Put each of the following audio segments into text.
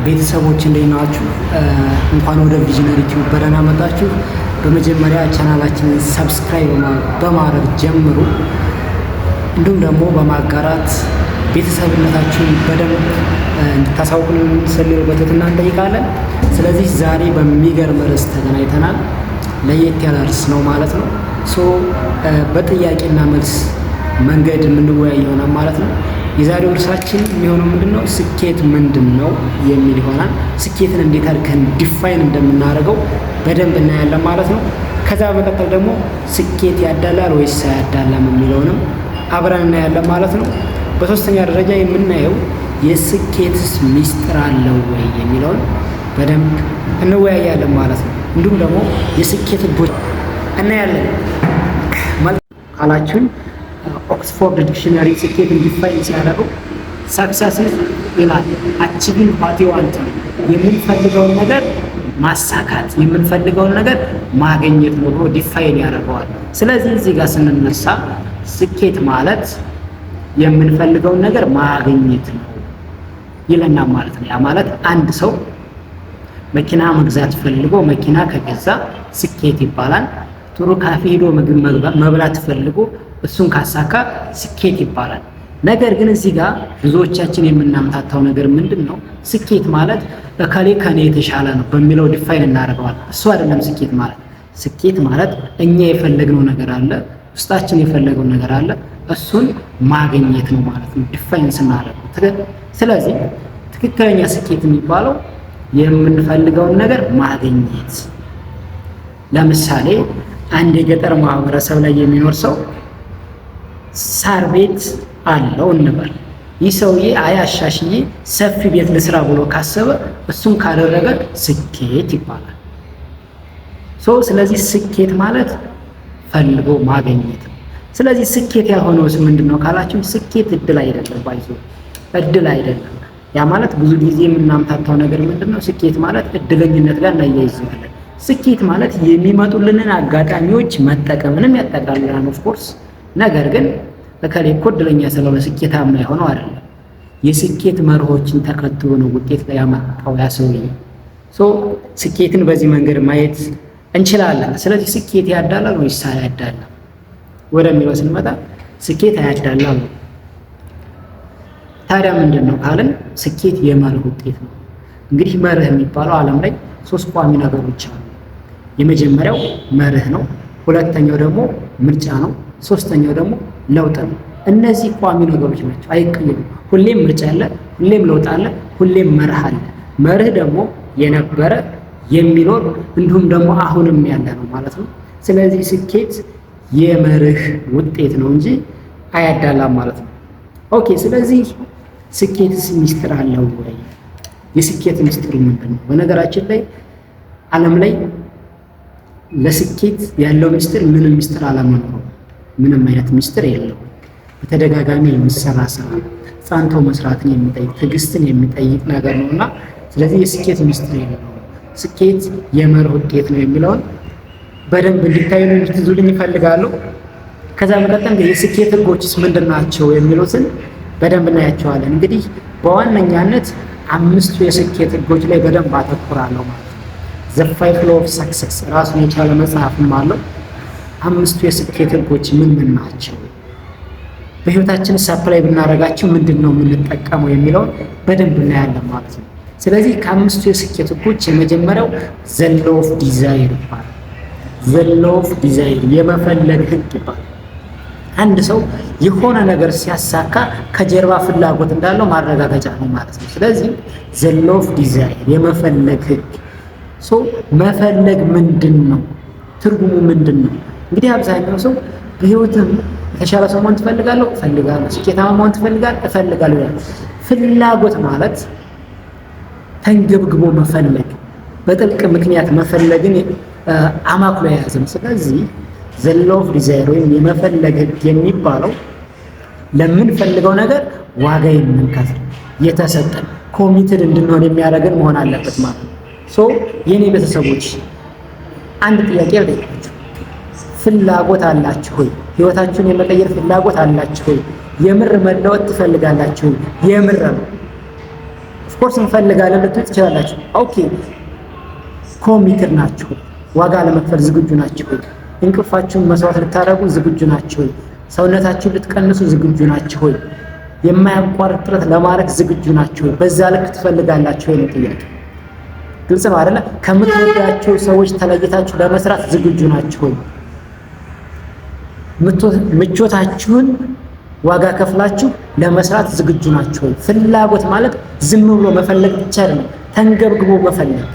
ቤተሰቦች እንዴት ናችሁ? እንኳን ወደ ቪዥነሪ ቲዩብ በደህና መጣችሁ። በመጀመሪያ ቻናላችንን ሰብስክራይብ በማድረግ ጀምሩ። እንዲሁም ደግሞ በማጋራት ቤተሰብነታችሁን በደንብ እንድታሳውቁን ስንል በትህትና እንጠይቃለን። ስለዚህ ዛሬ በሚገርም ርዕስ ተገናኝተናል። ለየት ያለ ርዕስ ነው ማለት ነው። በጥያቄና መልስ መንገድ የምንወያይ ይሆናል ማለት ነው። የዛሬው ርዕሳችን የሚሆነው ምንድነው? ስኬት ምንድን ነው የሚል ይሆናል። ስኬትን እንዴት አድርገን ዲፋይን እንደምናደርገው በደንብ እናያለን ማለት ነው። ከዛ በመቀጠል ደግሞ ስኬት ያዳላል ወይስ አያዳላም የሚለውንም አብረን እናያለን ማለት ነው። በሶስተኛ ደረጃ የምናየው የስኬትስ ሚስጥር አለው ወይ የሚለውን በደንብ እንወያያለን ማለት ነው። እንዲሁም ደግሞ የስኬት ህጎች እናያለን ካላችሁን ኦክስፎርድ ዲክሽነሪ ስኬትን ዲፋይን ሲያደርገው ሰክሰስ ይላል አቺቪንግ ዋት ዩ ዋንት፣ የምንፈልገውን ነገር ማሳካት፣ የምንፈልገውን ነገር ማግኘት ነው ብሎ ዲፋይን ያደርገዋል። ስለዚህ እዚህ ጋር ስንነሳ ስኬት ማለት የምንፈልገውን ነገር ማግኘት ነው ይለናል ማለት ነው። ያ ማለት አንድ ሰው መኪና መግዛት ፈልጎ መኪና ከገዛ ስኬት ይባላል። ጥሩ ካፌ ሄዶ ምግብ መብላት ፈልጎ እሱን ካሳካ ስኬት ይባላል። ነገር ግን እዚህ ጋር ብዙዎቻችን የምናምታታው ነገር ምንድን ነው? ስኬት ማለት እከሌ ከኔ የተሻለ ነው በሚለው ዲፋይን እናደርገዋል። እሱ አይደለም ስኬት ማለት። ስኬት ማለት እኛ የፈለግነው ነገር አለ፣ ውስጣችን የፈለገው ነገር አለ፣ እሱን ማግኘት ነው ማለት ነው ዲፋይን ስናደርገው። ስለዚህ ትክክለኛ ስኬት የሚባለው የምንፈልገውን ነገር ማግኘት። ለምሳሌ አንድ የገጠር ማህበረሰብ ላይ የሚኖር ሰው ሳር ቤት አለው እንበል። ይህ ሰውዬ አሻሽዬ ሰፊ ቤት ልስራ ብሎ ካሰበ እሱን ካደረገ ስኬት ይባላል። ስለዚህ ስኬት ማለት ፈልጎ ማግኘት ነው። ስለዚህ ስኬት ያልሆነውስ ምንድን ነው ካላችሁ፣ ስኬት እድል አይደለም። ባይዞ እድል አይደለም። ያ ማለት ብዙ ጊዜ የምናምታታው ነገር ምንድን ነው? ስኬት ማለት እድለኝነት ጋር እናያይዘዋለን። ስኬት ማለት የሚመጡልንን አጋጣሚዎች መጠቀምንም ያጠቃልላል ኦፍኮርስ። ነገር ግን እከሌ እኮ እድለኛ ስለሆነ ስኬታማ የሆነው አይደለም። የስኬት መርሆችን ተከትሎ ነው ውጤት ላይ ያመጣው ያ ሰውዬ። ስኬትን በዚህ መንገድ ማየት እንችላለን። ስለዚህ ስኬት ያዳላል ወይስ አያዳላም ወደሚለው ስንመጣ ስኬት አያዳላም። ታዲያ ምንድን ነው ካልን ስኬት የመርህ ውጤት ነው። እንግዲህ መርህ የሚባለው ዓለም ላይ 3 ቋሚ ነገሮች አሉ። የመጀመሪያው መርህ ነው፣ ሁለተኛው ደግሞ ምርጫ ነው፣ ሶስተኛው ደግሞ ለውጥ ነው። እነዚህ ቋሚ ነገሮች ናቸው፣ አይቀየሩም። ሁሌም ምርጫ አለ፣ ሁሌም ለውጥ አለ፣ ሁሌም መርህ አለ። መርህ ደግሞ የነበረ የሚኖር እንዲሁም ደግሞ አሁንም ያለ ነው ማለት ነው። ስለዚህ ስኬት የመርህ ውጤት ነው እንጂ አያዳላም ማለት ነው። ኦኬ፣ ስለዚህ ስኬትስ ሚስጥር አለው ወይ? የስኬት ሚስጥሩ ምንድን ነው? በነገራችን ላይ ዓለም ላይ ለስኬት ያለው ሚስጥር ምንም ሚስጥር አለመኖሩ፣ ምንም አይነት ሚስጥር የለውም። በተደጋጋሚ የሚሰራ ስራ፣ ጸንቶ መስራትን የሚጠይቅ ትዕግስትን የሚጠይቅ ነገር ነው እና ስለዚህ የስኬት ሚስጥር የለውም። ስኬት የመርህ ውጤት ነው የሚለውን በደንብ እንዲታዩ እንድትይዙልኝ ይፈልጋለሁ። ከዛ መቀጠል የስኬት ህጎችስ ምንድን ናቸው የሚሉትን በደንብ እናያቸዋለን። እንግዲህ በዋነኛነት 5 የስኬት ህጎች ላይ በደንብ አተኩራለሁ ማለት ነው። ዘ 5 ሎው ኦፍ ሰክሰስ ራሱን የቻለ መጽሐፍም አለው። 5 የስኬት ህጎች ምን ምን ናቸው? በህይወታችን ሰፕላይ ብናደርጋቸው ምንድን ነው የምንጠቀመው የሚለውን በደንብ እናያለን ማለት ነው። ስለዚህ ከ5 የስኬት ህጎች የመጀመሪያው ዘ ሎው ኦፍ ዲዛይር ይባላል። ዘ ሎው ኦፍ ዲዛይር የመፈለግ ህግ ይባላል። አንድ ሰው የሆነ ነገር ሲያሳካ ከጀርባ ፍላጎት እንዳለው ማረጋገጫ ነው ማለት ነው። ስለዚህ ዘ ሎው ኦፍ ዲዛይር የመፈለግ ህግ። መፈለግ ምንድን ነው? ትርጉሙ ምንድን ነው? እንግዲህ አብዛኛው ሰው በህይወትም የተሻለ ሰው መሆን ትፈልጋለሁ፣ እፈልጋለሁ፣ ስኬታማ መሆን ትፈልጋለሁ፣ እፈልጋለሁ ይላል። ፍላጎት ማለት ተንገብግቦ መፈለግ፣ በጥልቅ ምክንያት መፈለግን አማክሎ የያዘ ነው። ስለዚህ ዘ ሎው ኦፍ ዲዛይር ወይም የመፈለግ ህግ የሚባለው ለምንፈልገው ነገር ዋጋ የምንከፍል የተሰጠን ኮሚትድ እንድንሆን የሚያደርገን መሆን አለበት ማለት ነው። የኔ ቤተሰቦች አንድ ጥያቄ ልጠይቃችሁ። ፍላጎት አላችሁ ሆይ? ህይወታችሁን የመቀየር ፍላጎት አላችሁ ሆይ? የምር መለወጥ ትፈልጋላችሁ? የምር ነው። ኦፍኮርስ እንፈልጋለን ልትሉ ትችላላችሁ። ኦኬ ኮሚትድ ናችሁ? ዋጋ ለመክፈል ዝግጁ ናችሁ? እንቅልፋችሁን መስዋዕት ልታደርጉ ዝግጁ ናችሁ? ሰውነታችሁን ልትቀንሱ ዝግጁ ናችሁ? የማያቋርጥ ጥረት ለማድረግ ዝግጁ ናችሁ? በዛ ልክ ትፈልጋላችሁ? ይሄን ጥያቄ ግልጽ ነው አይደለ? ከምትወዳቸው ሰዎች ተለይታችሁ ለመስራት ዝግጁ ናችሁ? ምቾታችሁን ዋጋ ከፍላችሁ ለመስራት ዝግጁ ናችሁ? ፍላጎት ማለት ዝም ብሎ መፈለግ ብቻ አይደለም፣ ተንገብግቦ መፈለግ።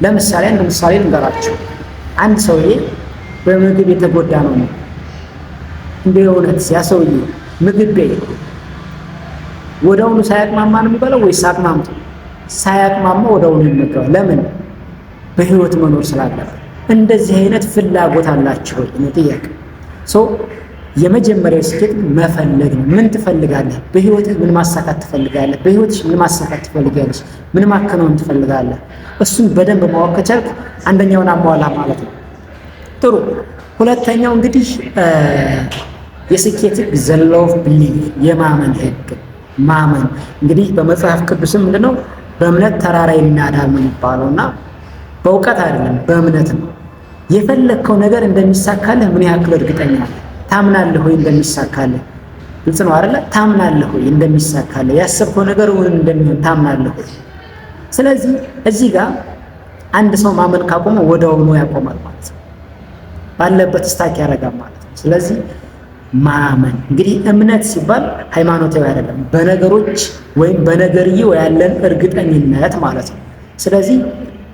ለምሳሌ አንድ ምሳሌ ልንገራችሁ። አንድ ሰውዬ በምግብ የተጎዳ ነው። እንደ እውነት ያ ሰውዬ ምግብ ቤት ወደውኑ ሳያቅማማ ነው የሚበላው ወይስ አቅማምቶ? ሳያቅማማ ወደውኑ ይመገባል። ለምን? በህይወት መኖር ስላለበት። እንደዚህ አይነት ፍላጎት አላችሁ ወይ ነው ጥያቄ። የመጀመሪያው ስኬት መፈለግ ነው። ምን ትፈልጋለህ? በህይወትህ ምን ማሳካት ትፈልጋለህ? በህይወትሽ ምን ማሳካት ትፈልጋለሽ? ምን ማከናወን ትፈልጋለህ? እሱን በደንብ ማወቅ ከቻልክ አንደኛውን አሟላ ማለት ነው። ጥሩ። ሁለተኛው እንግዲህ የስኬት ህግ ዘ ሎው ኦፍ ቢሊፍ፣ የማመን ህግ። ማመን እንግዲህ በመጽሐፍ ቅዱስም ምንድነው በእምነት ተራራ ይናዳል ነው የሚባለው እና በእውቀት አይደለም በእምነት ነው። የፈለግከው ነገር እንደሚሳካልህ ምን ያክል እርግጠኛ ነህ? ታምናለህ ወይ እንደሚሳካልህ? ግልጽ ነው አይደለ? ታምናለህ ወይ እንደሚሳካልህ? ያሰብከው ነገር እውን እንደሚሆን ታምናለህ ወይ? ስለዚህ እዚህ ጋር አንድ ሰው ማመን ካቆመ ወዲያውኑ ያቆማል ማለት ነው። ባለበት ስታክ ያደርጋል ማለት ነው። ስለዚህ ማመን እንግዲህ እምነት ሲባል ሃይማኖታዊ አይደለም፣ በነገሮች ወይም በነገርየው ያለን እርግጠኝነት ማለት ነው። ስለዚህ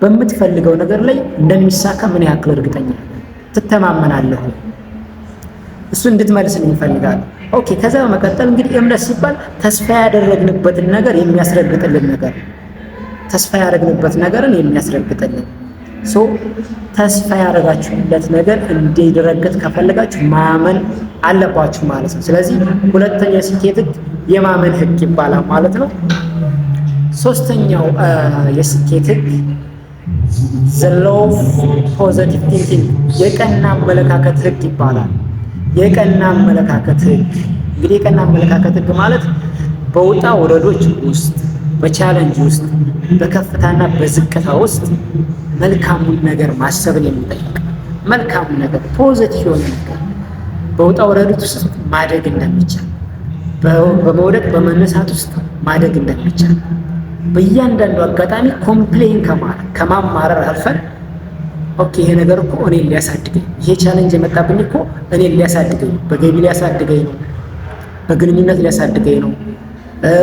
በምትፈልገው ነገር ላይ እንደሚሳካ ምን ያክል እርግጠኛ ነህ? ትተማመናለህ? እሱ እንድትመልስልኝ እፈልጋለሁ። ኦኬ። ከዛ በመቀጠል እንግዲህ እምነት ሲባል ተስፋ ያደረግንበትን ነገር የሚያስረግጥልን ነገር፣ ተስፋ ያደረግንበት ነገርን የሚያስረግጥልን ተስፋ ያደረጋችሁለት ነገር እንዲረግጥ ከፈለጋችሁ ማመን አለባችሁ ማለት ነው። ስለዚህ ሁለተኛው የስኬት ህግ የማመን ህግ ይባላል ማለት ነው። ሶስተኛው የስኬት ህግ ዘ ሎው ኦፍ ፖዚቲቭ ቲንኪንግ፣ የቀና አመለካከት ህግ ይባላል። የቀና አመለካከት ህግ እንግዲህ የቀና አመለካከት ህግ ማለት በውጣ ወረዶች ውስጥ፣ በቻለንጅ ውስጥ፣ በከፍታና በዝቅታ ውስጥ መልካሙን ነገር ማሰብን የሚጠይቅ መልካሙን ነገር ፖዚቲቭ የሆነ ነገር በውጣ ወረዶች ውስጥ ማደግ እንደሚቻል፣ በመውደቅ በመነሳት ውስጥ ማደግ እንደሚቻል፣ በእያንዳንዱ አጋጣሚ ኮምፕሌን ከማማረር አልፈን ኦኬ ይሄ ነገር እኮ እኔን ሊያሳድገኝ፣ ይሄ ቻሌንጅ የመጣብኝ እኮ እኔን ሊያሳድገኝ፣ በገቢ ሊያሳድገኝ ነው፣ በግንኙነት ሊያሳድገኝ ነው፣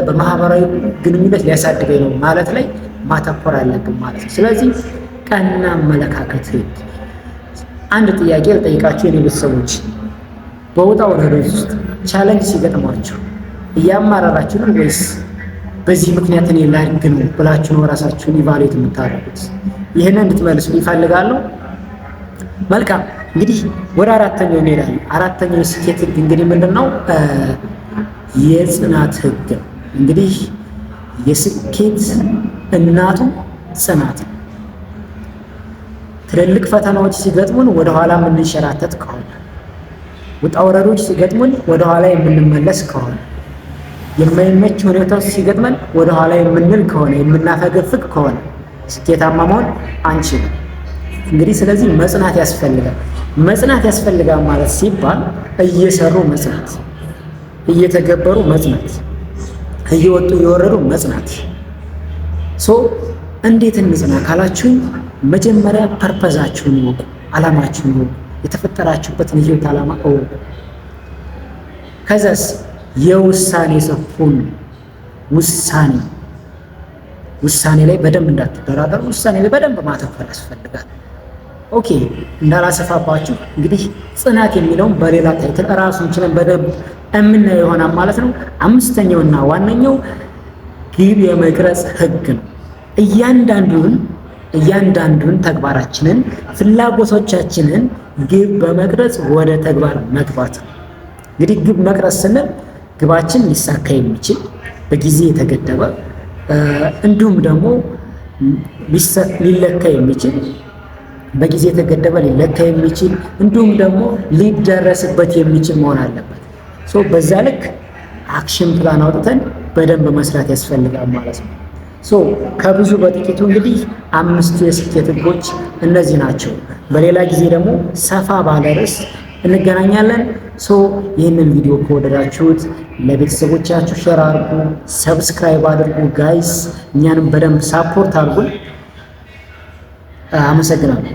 በማህበራዊ ግንኙነት ሊያሳድገኝ ነው ማለት ላይ ማተኮር አለብን ማለት ነው። ስለዚህ ቀና አመለካከት ህግ። አንድ ጥያቄ ልጠይቃችሁ የኔ ቤተሰቦች፣ በውጣ ወረዶች ውስጥ ቻሌንጅ ሲገጥሟችሁ እያማራራችሁ ነው ወይስ በዚህ ምክንያት እኔ ላድግ ነው ብላችሁ ነው ራሳችሁን ኢቫሉዌት የምታደርጉት? ይህንን እንድትመልሱ ይፈልጋለሁ። መልካም እንግዲህ ወደ አራተኛው እንሄዳለን። አራተኛው የስኬት ህግ እንግዲህ ምንድነው? የጽናት ህግ። እንግዲህ የስኬት እናቱ ጽናት። ትልልቅ ፈተናዎች ሲገጥሙን ወደኋላ የምንሸራተት ከሆነ፣ ውጣ ወረዶች ሲገጥሙን ወደኋላ የምንመለስ ከሆነ፣ የማይመች ሁኔታዎች ሲገጥመን ወደኋላ የምንል ከሆነ፣ የምናፈገፍግ ከሆነ ስኬታማ መሆን አንችልም። እንግዲህ ስለዚህ መጽናት ያስፈልጋል። መጽናት ያስፈልጋል ማለት ሲባል እየሰሩ መጽናት፣ እየተገበሩ መጽናት፣ እየወጡ እየወረዱ መጽናት። እንዴት እንጽና ካላችሁኝ መጀመሪያ ፐርፐዛችሁን እወቁ፣ ዓላማችሁን እወቁ፣ የተፈጠራችሁበትን የህይወት ዓላማ እወቁ። ከዛስ የውሳኔ ሰው ሁኑ። ውሳኔ ላይ በደንብ እንዳትደራደሩ፣ ውሳኔ ላይ በደንብ ማተኮር ያስፈልጋል። ኦኬ እንዳላሰፋባችሁ እንግዲህ ጽናት የሚለውን በሌላ ታይትል ራሱን ችለን በደንብ የምናየው ይሆናል ማለት ነው። አምስተኛውና ዋነኛው ግብ የመቅረጽ ህግ ነው። እያንዳንዱን ተግባራችንን፣ ፍላጎቶቻችንን ግብ በመቅረጽ ወደ ተግባር መግባት ነው። እንግዲህ ግብ መቅረጽ ስንል ግባችን ሊሳካ የሚችል በጊዜ የተገደበ እንዲሁም ደግሞ ሊለካ የሚችል በጊዜ የተገደበ ሊለካ የሚችል እንዲሁም ደግሞ ሊደረስበት የሚችል መሆን አለበት። በዛ ልክ አክሽን ፕላን አውጥተን በደንብ መስራት ያስፈልጋል ማለት ነው። ከብዙ በጥቂቱ እንግዲህ 5 የስኬት ህጎች እነዚህ ናቸው። በሌላ ጊዜ ደግሞ ሰፋ ባለ ርዕስ እንገናኛለን። ይህንን ቪዲዮ ከወደዳችሁት ለቤተሰቦቻችሁ ሼር አድርጉ፣ ሰብስክራይብ አድርጉ። ጋይስ እኛንም በደንብ ሳፖርት አድርጉን። አመሰግናለሁ።